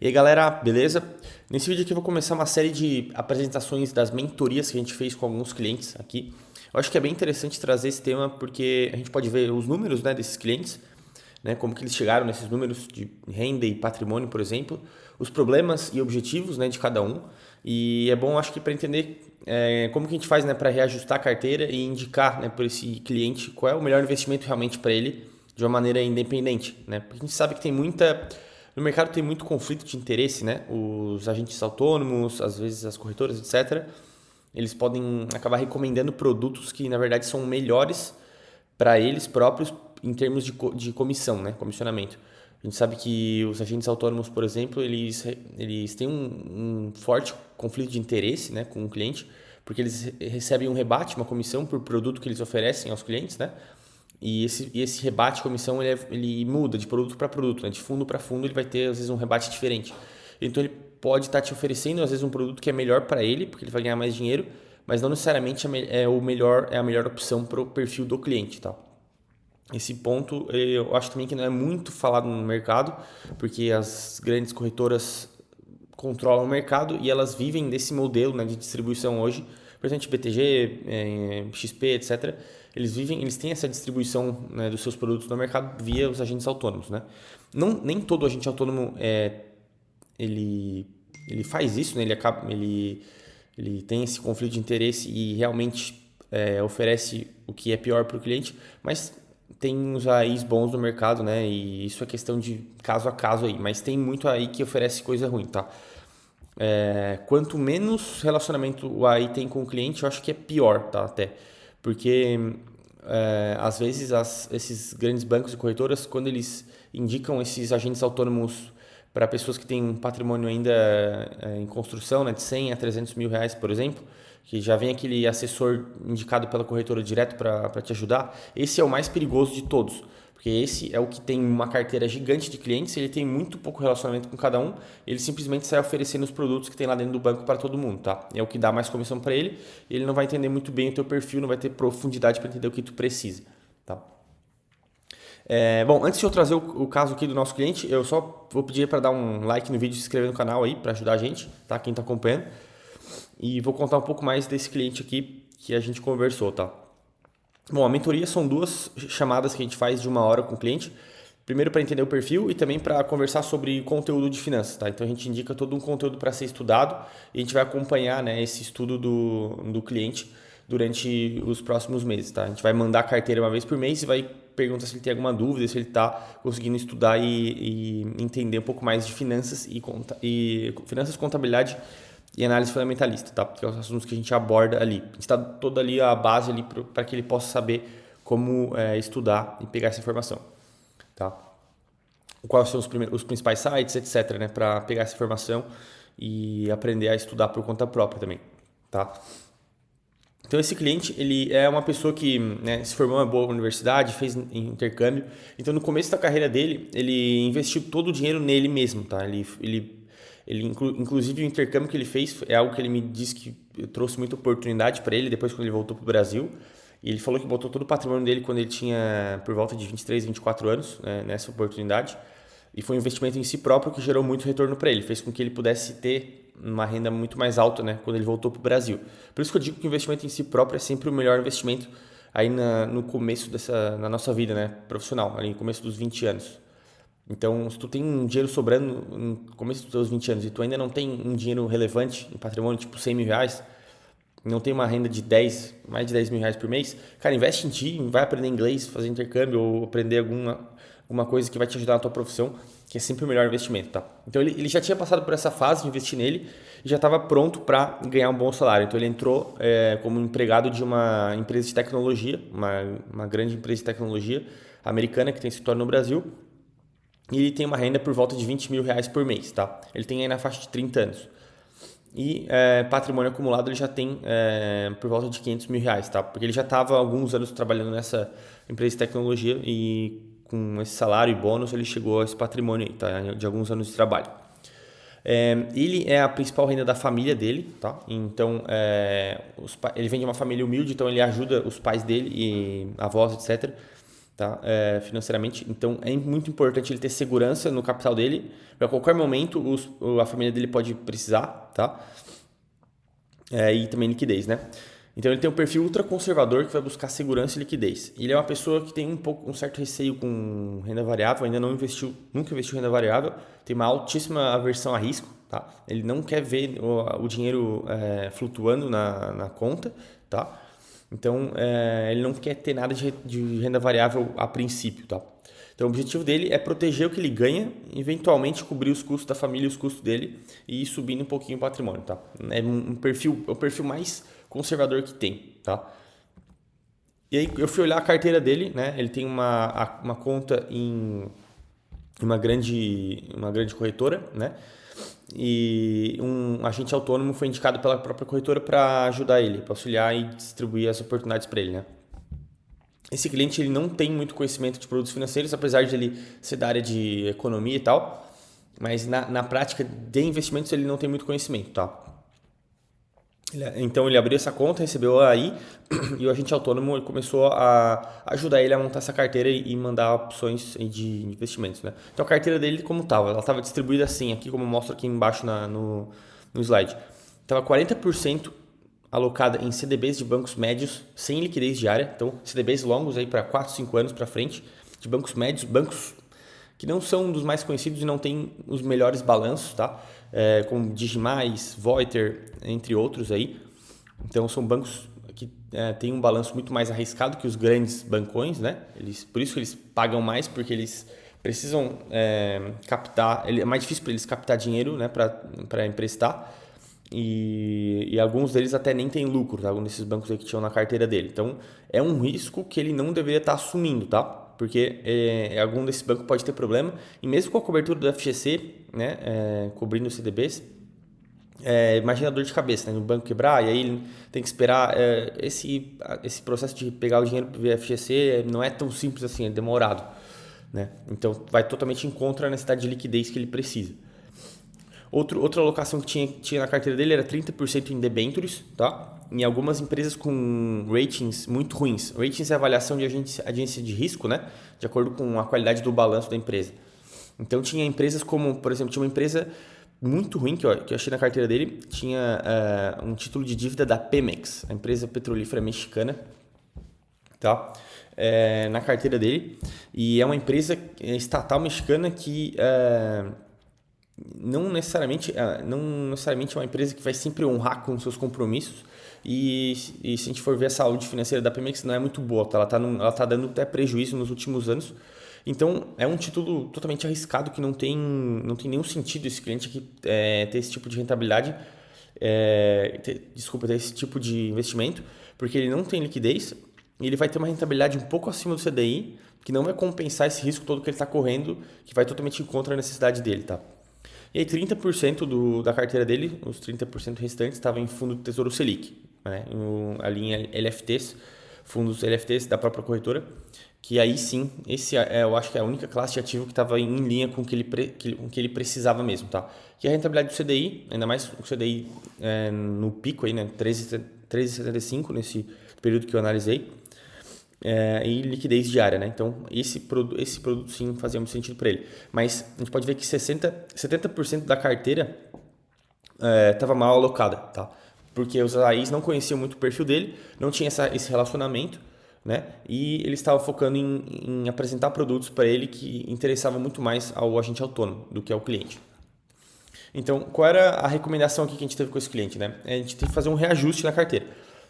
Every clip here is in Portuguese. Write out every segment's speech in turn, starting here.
E aí galera, beleza? Nesse vídeo aqui eu vou começar uma série de apresentações das mentorias que a gente fez com alguns clientes aqui. Eu acho que é bem interessante trazer esse tema porque a gente pode ver os números, né, desses clientes, né, como que eles chegaram nesses números de renda e patrimônio, por exemplo, os problemas e objetivos, né, de cada um. E é bom, acho que para entender como que a gente faz, né, para reajustar a carteira e indicar, né, para esse cliente qual é o melhor investimento realmente para ele de uma maneira independente, né? Porque a gente sabe que no mercado tem muito conflito de interesse, né? Os agentes autônomos, às vezes as corretoras, etc. Eles podem acabar recomendando produtos que na verdade são melhores para eles próprios em termos de comissão, né? Comissionamento. A gente sabe que os agentes autônomos, por exemplo, eles têm um forte conflito de interesse, né, com o cliente, porque eles recebem um rebate, uma comissão por produto que eles oferecem aos clientes, né? E esse rebate, comissão, ele muda de produto para produto, né? De fundo para fundo ele vai ter, às vezes, um rebate diferente. Então, ele pode estar te oferecendo, às vezes, um produto que é melhor para ele, porque ele vai ganhar mais dinheiro, mas não necessariamente é a melhor opção para o perfil do cliente, tá? Esse ponto eu acho também que não é muito falado no mercado, porque as grandes corretoras controlam o mercado e elas vivem desse modelo, né, de distribuição hoje. Por exemplo, BTG, XP, etc. Eles têm essa distribuição, né, dos seus produtos no mercado via os agentes autônomos, né? Não, nem todo agente autônomo ele, ele faz isso, né? Ele tem esse conflito de interesse e realmente oferece o que é pior para o cliente, mas tem uns AIs bons no mercado, né? E isso é questão de caso a caso aí, mas tem muito aí que oferece coisa ruim, tá? Quanto menos relacionamento o AI tem com o cliente, eu acho que é pior, tá? Até. Porque às vezes esses grandes bancos e corretoras, quando eles indicam esses agentes autônomos para pessoas que têm um patrimônio ainda em construção, né, de 100 a 300 mil reais, por exemplo, que já vem aquele assessor indicado pela corretora direto para te ajudar, esse é o mais perigoso de todos. Porque esse é o que tem uma carteira gigante de clientes, ele tem muito pouco relacionamento com cada um, ele simplesmente sai oferecendo os produtos que tem lá dentro do banco para todo mundo, tá? É o que dá mais comissão para ele, ele não vai entender muito bem o teu perfil, não vai ter profundidade para entender o que tu precisa, tá? Bom, antes de eu trazer o caso aqui do nosso cliente, eu só vou pedir para dar um like no vídeo e se inscrever no canal aí, para ajudar a gente, tá? Quem está acompanhando. E vou contar um pouco mais desse cliente aqui que a gente conversou, tá? Bom, a mentoria são duas chamadas que a gente faz de 1 hora com o cliente. Primeiro para entender o perfil e também para conversar sobre conteúdo de finanças, tá? Então a gente indica todo um conteúdo para ser estudado e a gente vai acompanhar, né, esse estudo do cliente durante os próximos meses, tá? A gente vai mandar a carteira uma vez por mês e vai perguntar se ele tem alguma dúvida, se ele está conseguindo estudar e entender um pouco mais de finanças e finanças, contabilidade e análise fundamentalista, tá? Porque é os assuntos que a gente aborda ali. A gente está toda ali a base ali para que ele possa saber como estudar e pegar essa informação, tá? Quais são os principais sites, etc, né? Para pegar essa informação e aprender a estudar por conta própria também, tá? Então esse cliente, ele é uma pessoa que, né, se formou em uma boa universidade, fez intercâmbio. Então no começo da carreira dele, ele investiu todo o dinheiro nele mesmo, tá? Inclusive o intercâmbio que ele fez é algo que ele me disse que trouxe muita oportunidade para ele depois quando ele voltou para o Brasil. E ele falou que botou todo o patrimônio dele quando ele tinha por volta de 23, 24 anos, né, nessa oportunidade. E foi um investimento em si próprio que gerou muito retorno para ele, fez com que ele pudesse ter uma renda muito mais alta, né, quando ele voltou para o Brasil. Por isso que eu digo que o investimento em si próprio é sempre o melhor investimento aí no começo na nossa vida, né, profissional, ali no começo dos 20 anos. Então, se tu tem um dinheiro sobrando no começo dos teus 20 anos e tu ainda não tem um dinheiro relevante em patrimônio, tipo 100 mil reais, não tem uma renda de mais de 10 mil reais por mês, cara, investe em ti, vai aprender inglês, fazer intercâmbio ou aprender alguma coisa que vai te ajudar na tua profissão, que é sempre o melhor investimento, tá? Então ele já tinha passado por essa fase de investir nele e já estava pronto para ganhar um bom salário. Então ele entrou como empregado de uma empresa de tecnologia, uma grande empresa de tecnologia americana que tem escritório no Brasil, e ele tem uma renda por volta de 20 mil reais por mês, tá? Ele tem aí na faixa de 30 anos. E patrimônio acumulado ele já tem por volta de 500 mil reais, tá? Porque ele já estava há alguns anos trabalhando nessa empresa de tecnologia e com esse salário e bônus ele chegou a esse patrimônio aí, tá? De alguns anos de trabalho. Ele é a principal renda da família dele, tá? Então ele vem de uma família humilde, então ele ajuda os pais dele e avós, etc. tá? Financeiramente. Então é muito importante ele ter segurança no capital dele, para qualquer momento a família dele pode precisar, tá? E também liquidez, né? Então ele tem um perfil ultra conservador que vai buscar segurança e liquidez. Ele é uma pessoa que tem um certo receio com renda variável, ainda não investiu, nunca investiu em renda variável, tem uma altíssima aversão a risco, tá? Ele não quer ver o dinheiro flutuando na conta, tá? Então ele não quer ter nada de renda variável a princípio, tá? Então o objetivo dele é proteger o que ele ganha, eventualmente cobrir os custos da família e os custos dele e ir subindo um pouquinho o patrimônio, tá? É o perfil mais conservador que tem, tá? E aí eu fui olhar a carteira dele, né? Ele tem uma conta em uma grande corretora, né? E um agente autônomo foi indicado pela própria corretora para ajudar ele, para auxiliar e distribuir as oportunidades para ele, né? Esse cliente ele não tem muito conhecimento de produtos financeiros, apesar de ele ser da área de economia e tal, mas na prática de investimentos ele não tem muito conhecimento, tá? Então ele abriu essa conta, recebeu aí e o agente autônomo começou a ajudar ele a montar essa carteira e mandar opções de investimentos, né? Então a carteira dele como estava? Ela estava distribuída assim, aqui como mostra aqui embaixo no slide. Estava 40% alocada em CDBs de bancos médios sem liquidez diária, então CDBs longos aí para 4, 5 anos para frente, de bancos médios, bancos que não são dos mais conhecidos e não têm os melhores balanços, tá? Como Digimais, Voiter, entre outros aí. Então são bancos que têm um balanço muito mais arriscado que os grandes bancões, né? Por isso que eles pagam mais, porque eles precisam captar, é mais difícil para eles captar dinheiro, né, para emprestar. E alguns deles até nem tem lucro, tá? Alguns desses bancos aí que tinham na carteira dele. Então, é um risco que ele não deveria estar assumindo, tá? Porque algum desses bancos pode ter problema. E mesmo com a cobertura do FGC, né, cobrindo os CDBs, imagina a dor de cabeça, né? No banco quebrar, e aí ele tem que esperar. Esse processo de pegar o dinheiro para o FGC não é tão simples assim, é demorado, né? Então, vai totalmente em contra a necessidade de liquidez que ele precisa. Outra alocação que tinha na carteira dele era 30% em debentures, tá? Em algumas empresas com ratings muito ruins. Ratings é a avaliação de agência de risco, né? De acordo com a qualidade do balanço da empresa. Então tinha empresas como, por exemplo, tinha uma empresa muito ruim que eu achei na carteira dele, tinha um título de dívida da Pemex, a empresa petrolífera mexicana, tá? Na carteira dele. E é uma empresa estatal mexicana que não necessariamente é uma empresa que vai sempre honrar com seus compromissos e se a gente for ver a saúde financeira da Pemex não é muito boa, tá? Ela tá dando até prejuízo nos últimos anos, então é um título totalmente arriscado que não tem nenhum sentido esse cliente aqui ter esse tipo de rentabilidade, ter esse tipo de investimento, porque ele não tem liquidez e ele vai ter uma rentabilidade um pouco acima do CDI, que não vai compensar esse risco todo que ele está correndo, que vai totalmente contra a necessidade dele, tá? E aí 30% da carteira dele, os 30% restantes, estavam em fundo do Tesouro Selic, né? Ali em LFTs, fundos LFTs da própria corretora, que aí sim, eu acho que é a única classe de ativo que estava em linha com o que ele precisava mesmo, tá? Que é a rentabilidade do CDI, ainda mais o CDI no pico aí, né? 13,75 nesse período que eu analisei. E liquidez diária, né? Então, esse produto sim fazia muito sentido para ele. Mas a gente pode ver que 70% da carteira estava mal alocada, tá? Porque os AIs não conheciam muito o perfil dele, não tinha esse relacionamento, né? E ele estava focando em apresentar produtos para ele que interessavam muito mais ao agente autônomo do que ao cliente. Então, qual era a recomendação aqui que a gente teve com esse cliente, né? A gente tem que fazer um reajuste na carteira.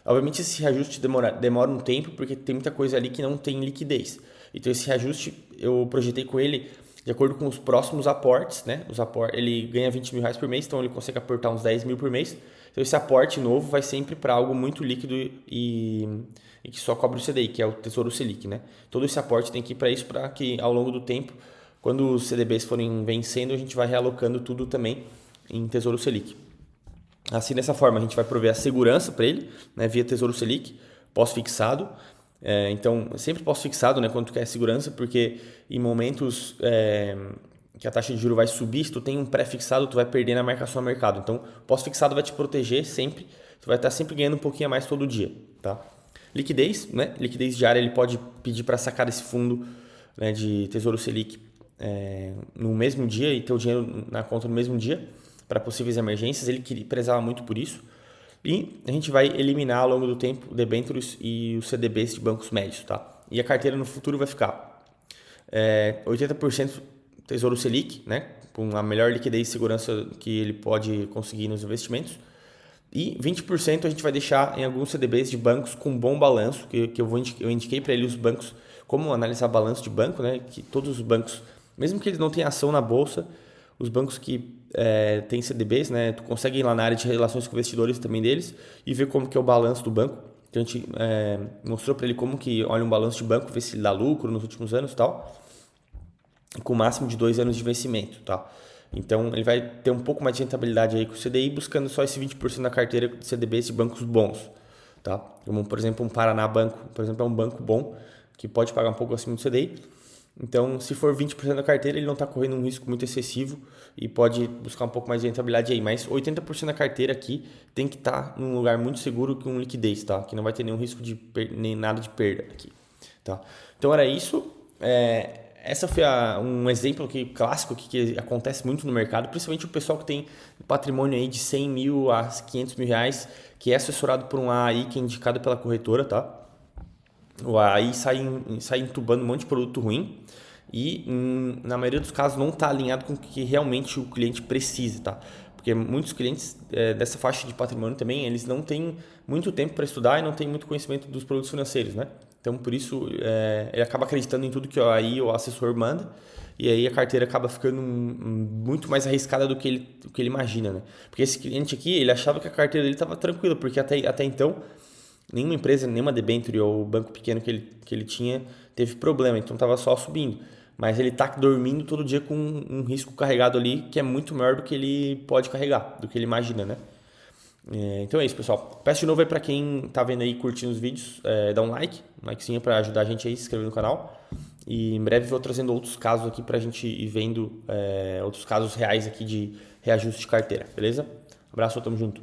Obviamente esse reajuste demora um tempo, porque tem muita coisa ali que não tem liquidez. Então esse reajuste eu projetei com ele de acordo com os próximos aportes, né? Ele ganha 20 mil reais por mês, então ele consegue aportar uns 10 mil por mês. Então esse aporte novo vai sempre para algo muito líquido e que só cobre o CDI, que é o Tesouro Selic, né? Todo esse aporte tem que ir para isso, para que ao longo do tempo, quando os CDBs forem vencendo, a gente vai realocando tudo também em Tesouro Selic. Assim, dessa forma, a gente vai prover a segurança para ele, né, via Tesouro Selic, pós-fixado. Então, sempre pós-fixado, né, quando tu quer segurança, porque em momentos que a taxa de juros vai subir, se tu tem um pré-fixado, tu vai perder na marcação a mercado. Então, pós-fixado vai te proteger sempre, tu vai estar sempre ganhando um pouquinho a mais todo dia, tá? Liquidez, né? Liquidez diária, ele pode pedir para sacar esse fundo, né, de Tesouro Selic no mesmo dia e ter o dinheiro na conta no mesmo dia para possíveis emergências. Ele prezava muito por isso. E a gente vai eliminar ao longo do tempo o debêntures e os CDBs de bancos médios, tá? E a carteira no futuro vai ficar 80% Tesouro Selic, né? Com a melhor liquidez e segurança que ele pode conseguir nos investimentos. E 20% a gente vai deixar em alguns CDBs de bancos com bom balanço, que eu indiquei para ele os bancos, como analisar balanço de banco, né? Que todos os bancos, mesmo que eles não tenham ação na bolsa, os bancos que têm CDBs, né? Tu consegue ir lá na área de relações com investidores também deles e ver como que é o balanço do banco. Então a gente mostrou para ele como que olha um balanço de banco, ver se ele dá lucro nos últimos anos e tal, com o máximo de 2 anos de vencimento, tá? Então, ele vai ter um pouco mais de rentabilidade aí com o CDI, buscando só esse 20% da carteira de CDBs de bancos bons, tá? Como, por exemplo, um Paraná Banco, por exemplo, é um banco bom, que pode pagar um pouco acima do CDI. Então, se for 20% da carteira, ele não está correndo um risco muito excessivo e pode buscar um pouco mais de rentabilidade aí. Mas 80% da carteira aqui tem que estar num lugar muito seguro com liquidez, tá? Que não vai ter nenhum risco de nem nada de perda aqui, tá? Então, era isso. Essa foi um exemplo clássico que acontece muito no mercado, principalmente o pessoal que tem patrimônio aí de 100 mil a 500 mil reais, que é assessorado por um AI que é indicado pela corretora, tá? O AI sai entubando um monte de produto ruim e, na maioria dos casos, não está alinhado com o que realmente o cliente precisa, tá? Porque muitos clientes dessa faixa de patrimônio também, eles não têm muito tempo para estudar e não têm muito conhecimento dos produtos financeiros, né? Então, por isso, ele acaba acreditando em tudo que o assessor manda e aí a carteira acaba ficando muito mais arriscada do que ele imagina, né? Porque esse cliente aqui, ele achava que a carteira dele estava tranquila, porque até então, nenhuma empresa, nenhuma debênture ou banco pequeno que ele tinha teve problema, então estava só subindo. Mas ele está dormindo todo dia com um risco carregado ali que é muito maior do que ele pode carregar, do que ele imagina, né? Então é isso, pessoal. Peço de novo aí para quem tá vendo aí, curtindo os vídeos, dá um likezinho para ajudar a gente aí, se inscrever no canal. E em breve vou trazendo outros casos aqui para a gente ir vendo outros casos reais aqui de reajuste de carteira, beleza? Abraço, tamo junto.